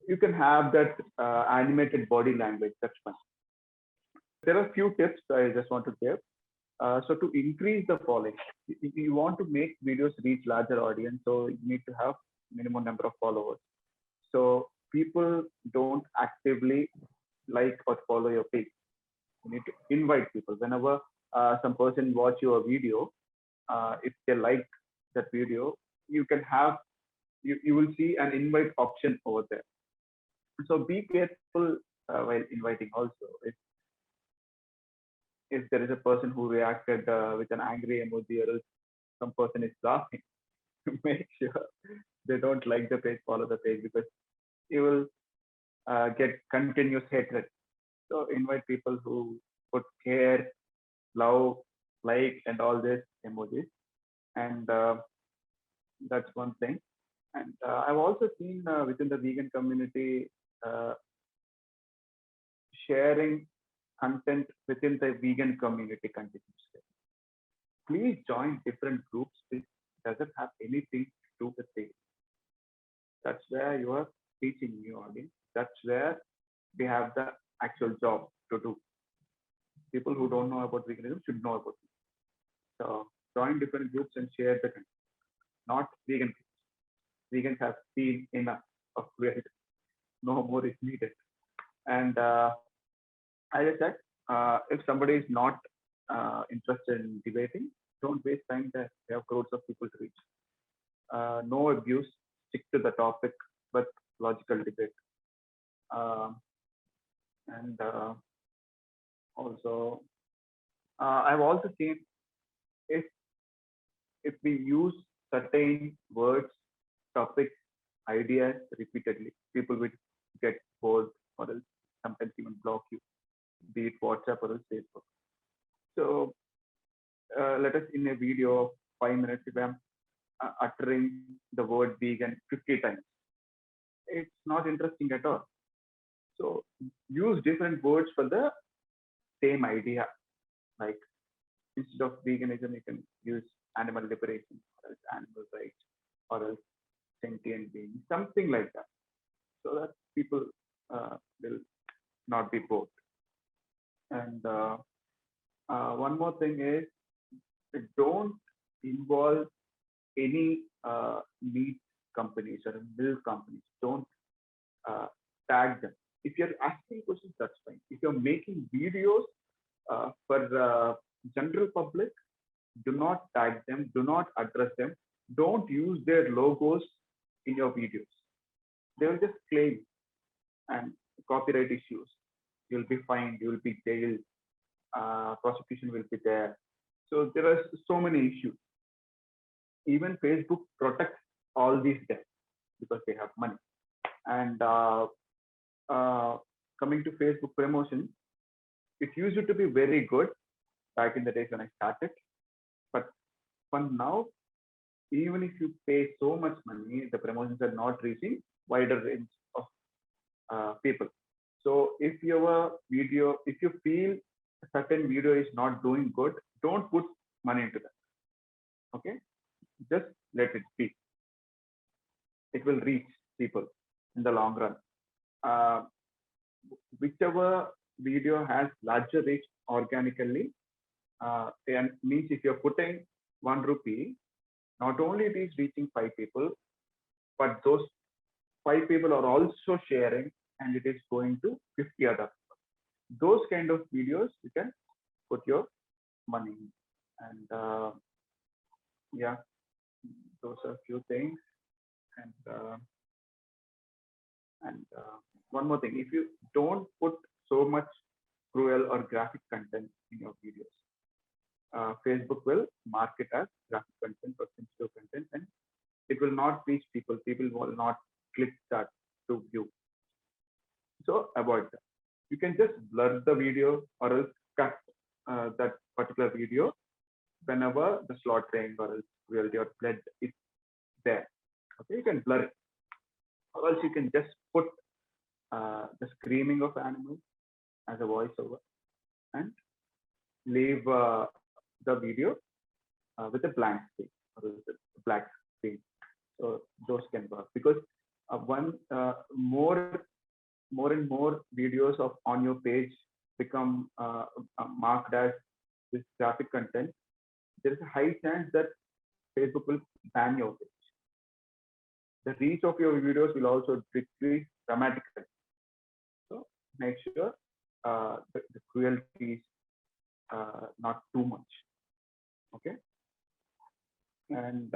B: You can have that animated body language. That's fine. There are a few tips I just want to give. So to increase the following, you want to make videos reach larger audience, so you need to have minimum number of followers. So people don't actively like or follow your page. You need to invite people. Whenever some person watch your video, if they like that video, you can have you will see an invite option over there. So be careful while inviting also. If there is a person who reacted with an angry emoji or else some person is laughing, make sure they don't like the page, follow the page because you will get continuous hatred. So invite people who put care, love, like, and all these emojis, and that's one thing. And I've also seen within the vegan community uh, sharing content within the vegan community continues. Please join different groups which doesn't have anything to do with it. That's where you are teaching new audience. That's where we have the actual job to do. People who don't know about veganism should know about it. So join different groups and share the content. Not vegan groups. Vegans have seen enough of cruelty. No more is needed. And as I said, if somebody is not interested in debating, don't waste time there. We have crowds of people to reach. No abuse. Stick to the topic with logical debate. Um and also, I've also seen if if we use certain words, topics ideas repeatedly, people will get bored or else sometimes even block you, be it WhatsApp or else Facebook. So let us in a video of 5 minutes, if I'm uttering the word vegan 50 times, it's not interesting at all. So use different words for the same idea. Like instead of veganism, you can use animal liberation or else animal rights or else sentient being, something like that, so that people will not be bored. And one more thing is, don't involve any meat companies or milk companies. Don't uh, tag them. If you're asking questions, that's fine. If you're making videos for general public, do not tag them, do not address them, don't use their logos in your videos. They will just claim and copyright issues. You'll be fined, you'll be jailed, prosecution will be there. So there are so many issues. Even Facebook protects all these guys because they have money. And coming to Facebook promotion, it used to be very good back in the days when I started. But for now, even if you pay so much money, the promotions are not reaching wider range of people. So if your video, if you feel a certain video is not doing good, don't put money into that. Okay, just let it be. It will reach people in the long run. Uh, whichever video has larger reach organically, and means if you're putting 1 rupee, not only it is reaching 5 people, but those 5 people are also sharing, and it is going to 50 other people. Those kind of videos you can put your money in. And yeah, those are a few things. And one more thing, if you don't put so much cruel or graphic content in your videos, Facebook will mark it as graphic content or sensitive content, and it will not reach people. People will not click that to view. So avoid that. You can just blur the video or else cut that particular video whenever the slaughtering or else cruelty or blood is there. Okay, you can blur it, or else you can just put the screaming of animals as a voiceover and leave the video with a blank screen or with a black screen. So those can work, because one more and more videos of on your page become marked as this graphic content. There is a high chance that Facebook will ban your page. The reach of your videos will also decrease dramatically. So make sure the cruelty is not too much. Okay, and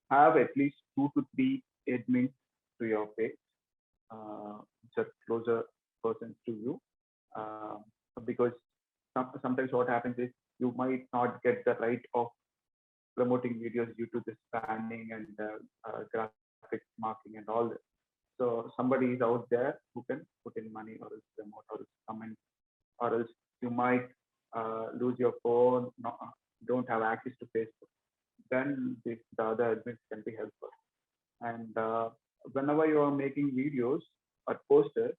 B: have at least 2 to 3 admins to your page, just closer persons to you, because sometimes what happens is you might not get the right of promoting videos due to this banning and graphic marking and all this. So somebody is out there who can put in money or else promote or else comment, or else you might lose your phone, don't have access to Facebook. Then the other admins can be helpful. And whenever you are making videos or posters,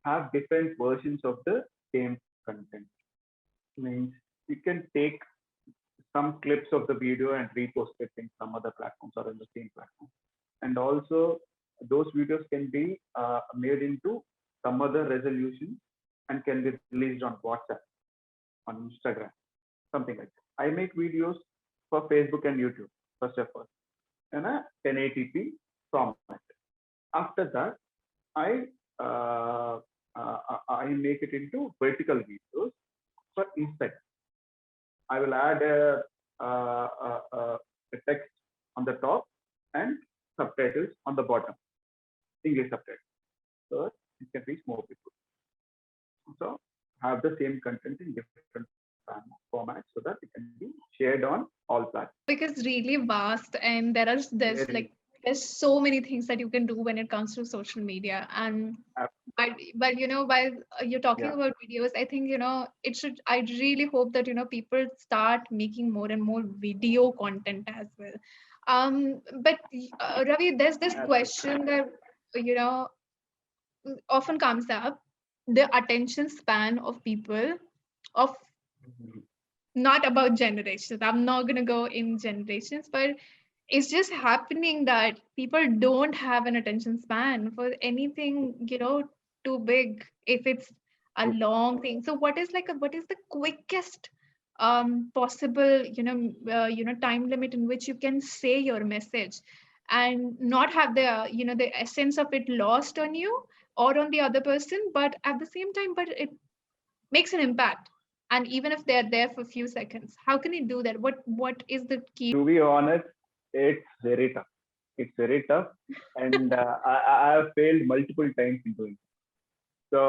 B: have different versions of the same content. Means you can take some clips of the video and repost it in some other platforms or in the same platform. And also those videos can be made into some other resolution and can be released on WhatsApp, on Instagram, something like that. I make videos for Facebook and YouTube, first of all, in a 1080p format. After that, I make it into vertical videos for Instagram. I will add a text on the top and subtitles on the bottom, English subtitles, so it can reach more people. So have the same content in different formats so that it can be shared on all platforms.
A: Because really vast, and there's like there's so many things that you can do when it comes to social media. And
B: Uh,
A: but while you're talking
B: yeah,
A: about videos, I think it should, I really hope that people start making more and more video content as well. But Ravi, there's this
B: absolutely.
A: question that you know often comes up: the attention span of people, of,
B: Mhm.
A: not about generations, I'm not going to go in generations, but it's just happening that people don't have an attention span for anything too big, if it's a
B: True.
A: long thing. So what is the quickest possible time limit in which you can say your message and not have the the essence of it lost on you or on the other person, but at the same time, but it makes an impact, and even if they're there for a few seconds, how can you do that? What is the key?
B: To be honest, it's very tough. It's very tough, and I have failed multiple times in doing it. So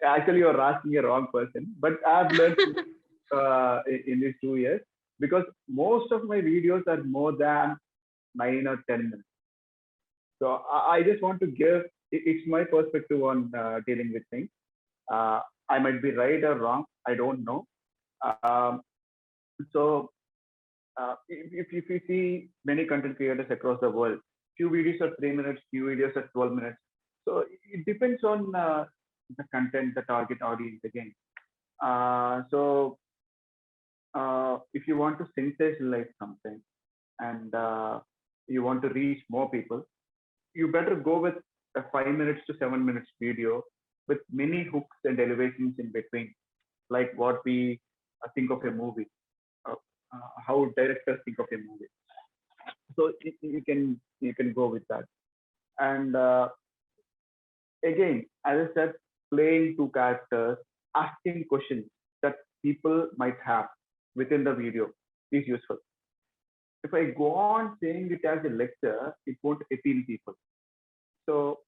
B: actually, you're asking a wrong person, but I've learned in these 2 years, because most of my videos are more than 9 or 10 minutes. So I just want to give, it's my perspective on dealing with things. Uh, I might be right or wrong. I don't know. Um, so if you see many content creators across the world, few videos are 3 minutes, few videos are 12 minutes. So it depends on the content, the target audience again. So if you want to sensationalize something, and you want to reach more people, you better go with a 5 minutes to 7 minutes video with many hooks and elevations in between, like what we think of a movie, uh, how directors think of a movie. So you can go with that. And again, as I said, playing two characters, asking questions that people might have within the video is useful. If I go on saying it as a lecture, it won't appeal people. So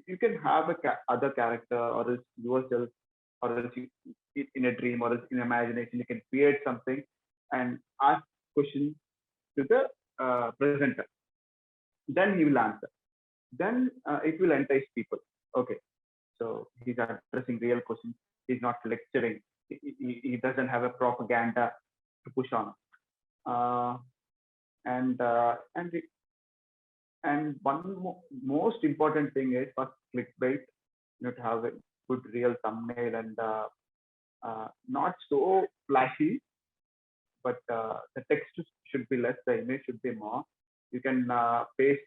B: you can have a other character, or else yourself, or else in a dream, or else in imagination, you can create something and ask questions to the presenter. Then he will answer. Then it will entice people. Okay, so he's addressing real questions. He's not lecturing. He doesn't have a propaganda to push on. Uh, and and one most important thing is first clickbait. You know, to have a good real thumbnail, and not so flashy, but the text should be less, the image should be more. You can paste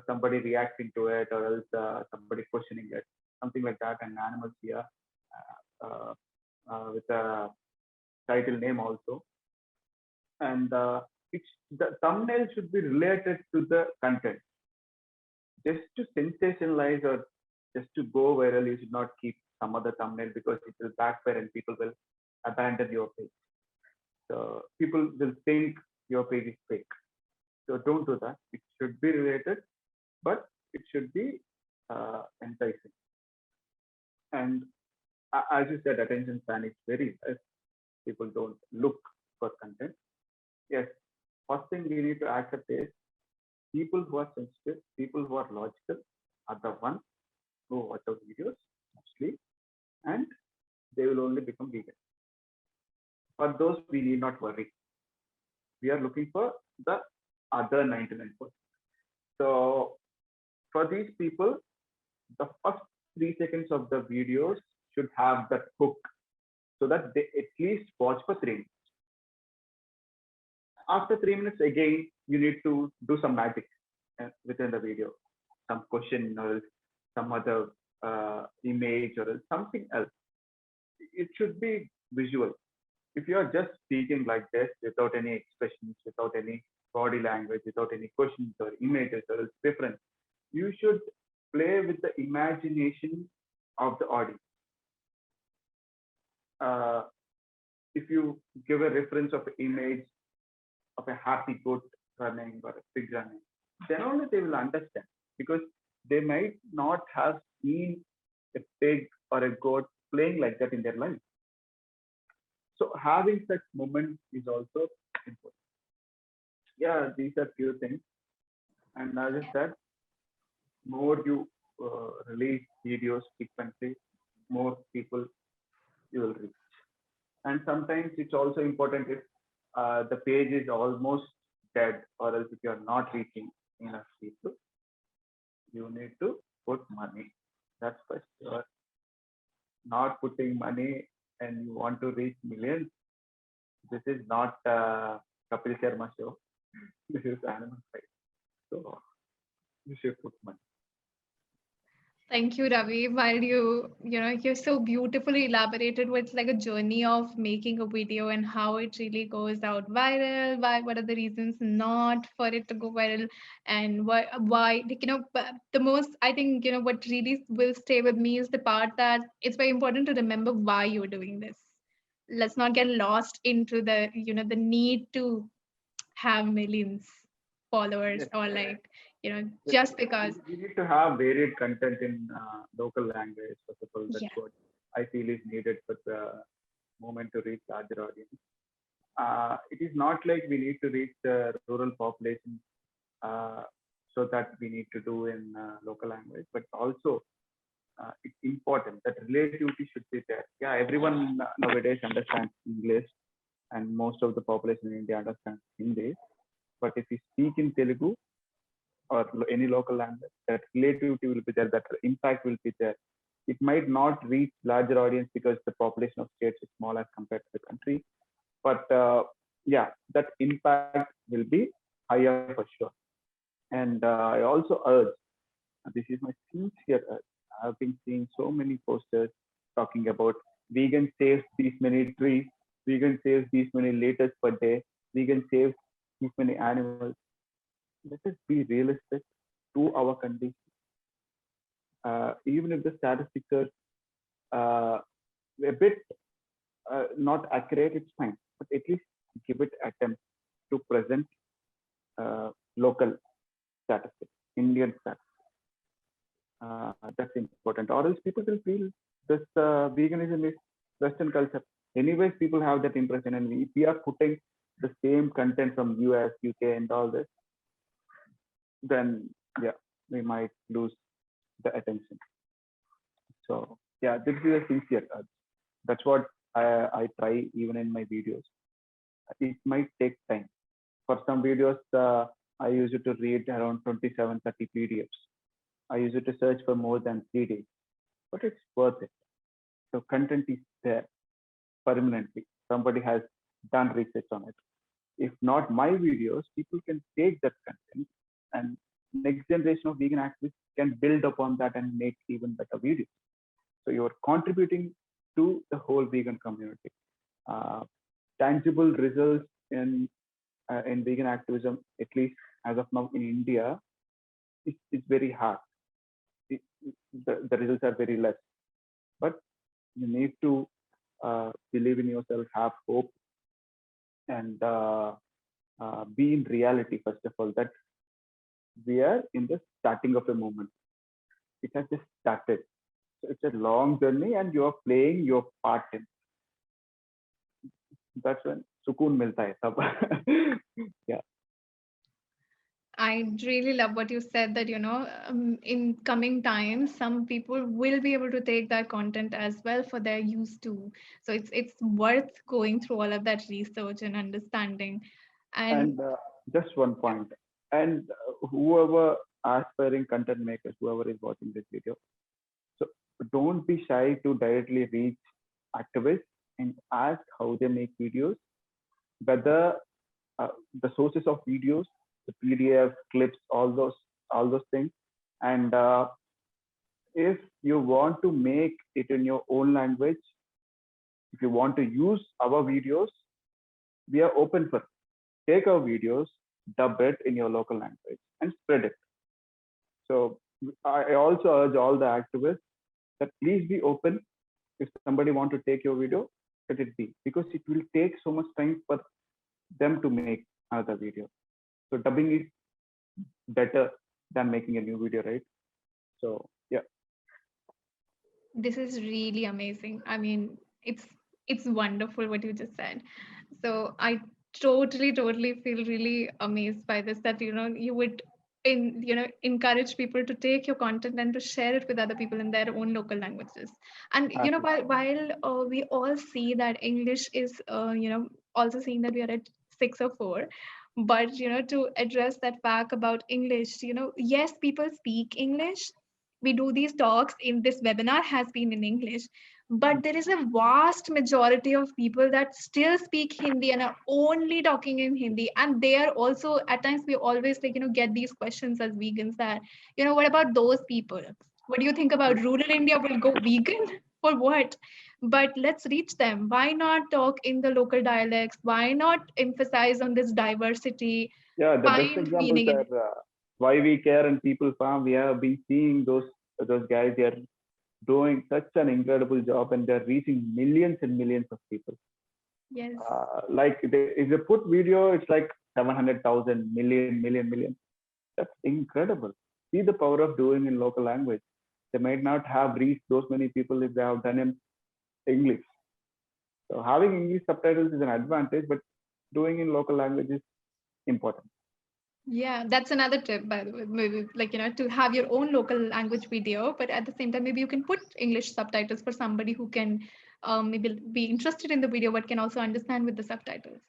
B: somebody reacting to it, or else somebody questioning it, something like that, and animals here with a title name also. And it's the thumbnail should be related to the content. Just to sensationalize or just to go viral, you should not keep some other thumbnail, because it will backfire and people will abandon your page. So people will think your page is fake. So don't do that. It should be related, but it should be enticing. And as you said, attention span is very less. People don't look for content. Yes, first thing we need to accept is people who are sensitive, people who are logical, are the ones who watch our videos mostly, and they will only become vegan. For those, we need not worry. We are looking for the other 99%. So for these people, the first 3 seconds of the videos should have that hook, so that they at least watch for 3 minutes. After 3 minutes, again, you need to do some magic within the video, some question, or some other image, or something else. It should be visual. If you are just speaking like this without any expressions, without any body language, without any questions or images or different, you should play with the imagination of the audience. Uh, if you give a reference of an image of a happy goat running or a pig running, then only they will understand, because they might not have seen a pig or a goat playing like that in their life. So having such moments is also important. Yeah, these are few things. And as I said, more you release videos frequently, more people you will reach. And sometimes it's also important if the page is almost dead, or else if you are not reaching enough people, you need to put money. That's for sure. Not putting money and you want to reach millions, this is not Kapil Sharma show. This is Animal Fight. So you should put money.
A: Thank you, Ravi. While you're so beautifully elaborated with like a journey of making a video and how it really goes out viral. What are the reasons not for it to go viral, and why like, the most I think what really will stay with me is the part that it's very important to remember why you're doing this. Let's not get lost into the the need to have millions followers,
B: Yes,
A: or like
B: yes.
A: just because.
B: We need to have varied content in local language. First of all, that's
A: Yeah.
B: what I feel is needed for the moment to reach larger audience. It is not like we need to reach the rural population uh, so that we need to do in local language, but also it's important that relativity should be there. Yeah, everyone nowadays understands English, and most of the population in India understands Hindi. But if we speak in Telugu or any local language, that relativity will be there, that impact will be there. It might not reach larger audience because the population of states is small as compared to the country, but yeah, that impact will be higher for sure. And I also urge, this is my sincere urge. I've been seeing so many posters talking about vegan saves these many trees, vegan saves these many liters per day, vegan saves these many animals. Let us be realistic to our condition. Even if the statistics are a bit not accurate, it's fine. But at least give it attempt to present local statistics, Indian statistics. That's important. Or else people will feel this veganism is Western culture. Anyways, people have that impression, and if we are putting the same content from US, UK, and all this, then yeah, we might lose the attention. So yeah, this is a sincere. That's what I try even in my videos. It might take time. For some videos, I use it to read around 27, 30 PDFs. I use it to search for more than 3 days, but it's worth it. So content is there permanently. Somebody has done research on it. If not my videos, people can take that content, and next generation of vegan activists can build upon that and make even better videos. So you're contributing to the whole vegan community. Uh, Tangible results in vegan activism, at least as of now in India, it's very hard. It, the results are very less. But you need to believe in yourself, have hope, and be in reality, first of all, that we are in the starting of a movement. It has just started. So it's a long journey, and you are playing your part in. That's when sukoon milta hai tab. Yeah.
A: I really love what you said that, in coming times, some people will be able to take that content as well for their use too. So it's worth going through all of that research and understanding. And
B: And just one point. And whoever aspiring content makers, whoever is watching this video, so don't be shy to directly reach activists and ask how they make videos, whether the sources of videos, the PDF clips, all those things. And if you want to make it in your own language, if you want to use our videos, we are open for it. Take our videos, dub it in your local language, and spread it. So I also urge all the activists that please be open. If somebody want to take your video, let it be, because it will take so much time for them to make another video. So dubbing is better than making a new video, right? So yeah.
A: this is really amazing. I mean, it's wonderful what you just said. So I totally feel really amazed by this, that you would encourage people to take your content and to share it with other people in their own local languages. And
B: Absolutely.
A: while we all see that English is also seeing that we are at 6 or 4, but to address that fact about English, yes, people speak English. We do these talks in this webinar has been in English, but there is a vast majority of people that still speak Hindi and are only talking in Hindi. And they are also, at times we always get these questions as vegans that, what about those people? What do you think about rural India will go vegan? For what? But let's reach them. Why not talk in the local dialects? Why not emphasize on this diversity?
B: Yeah, the best
A: Find
B: examples
A: meaning in
B: are
A: it.
B: Why We Care and People Farm. We have been seeing those guys. They are doing such an incredible job, and they're reaching millions and millions of people.
A: Yes.
B: Like if they put video, it's like 700,000 million. That's incredible. See the power of doing in local language. They might not have reached those many people if they have done in English. So having English subtitles is an advantage, but doing in local language is important.
A: Yeah, that's another tip, by the way. Maybe to have your own local language video, but at the same time, maybe you can put English subtitles for somebody who can maybe be interested in the video but can also understand with the subtitles.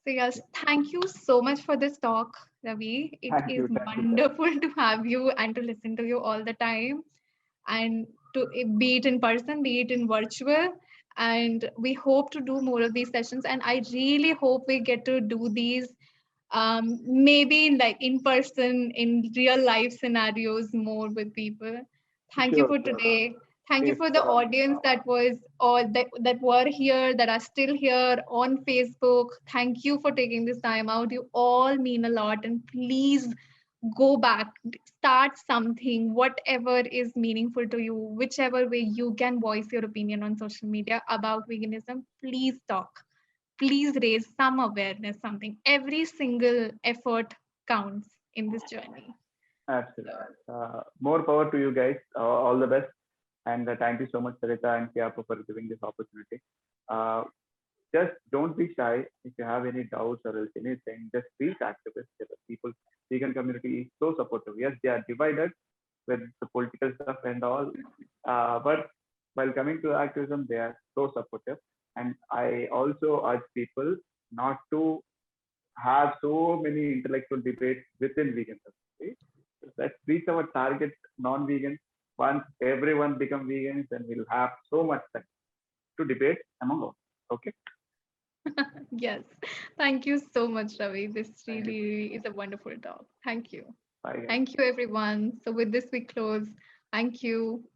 A: So yes, thank you so much for this talk, Ravi. It
B: Thank
A: is
B: you, thank you, Sarah.
A: wonderful to have you and to listen to you all the time, and to be it in person, be it in virtual. And we hope to do more of these sessions. And I really hope we get to do these maybe like in person, in real life scenarios more with people. Thank you
B: Sure,
A: for
B: sure.
A: today. Thank you
B: If
A: for the audience that was or that were here, that are still here on Facebook. Thank you for taking this time out. You all mean a lot. And please go back, start something, whatever is meaningful to you, whichever way you can voice your opinion on social media about veganism. Please talk, please raise some awareness, something. Every single effort counts in this journey. So,
B: absolutely. More power to you guys. All the best. And thank you so much, Sarita and Kiapo, for giving this opportunity. Uh, just don't be shy. If you have any doubts or else anything, just reach activists. The people, vegan community is so supportive. Yes, they are divided with the political stuff and all. But while coming to activism, they are so supportive. And I also urge people not to have so many intellectual debates within vegan community. Let's reach our target non-vegans. Once everyone become vegans, then we'll have so much time to debate among us. Okay.
A: yes. Thank you so much, Ravi. This
B: Thank you.
A: really is a wonderful talk. Thank you.
B: Bye, guys.
A: Thank you, everyone. So, with this, we close. Thank you.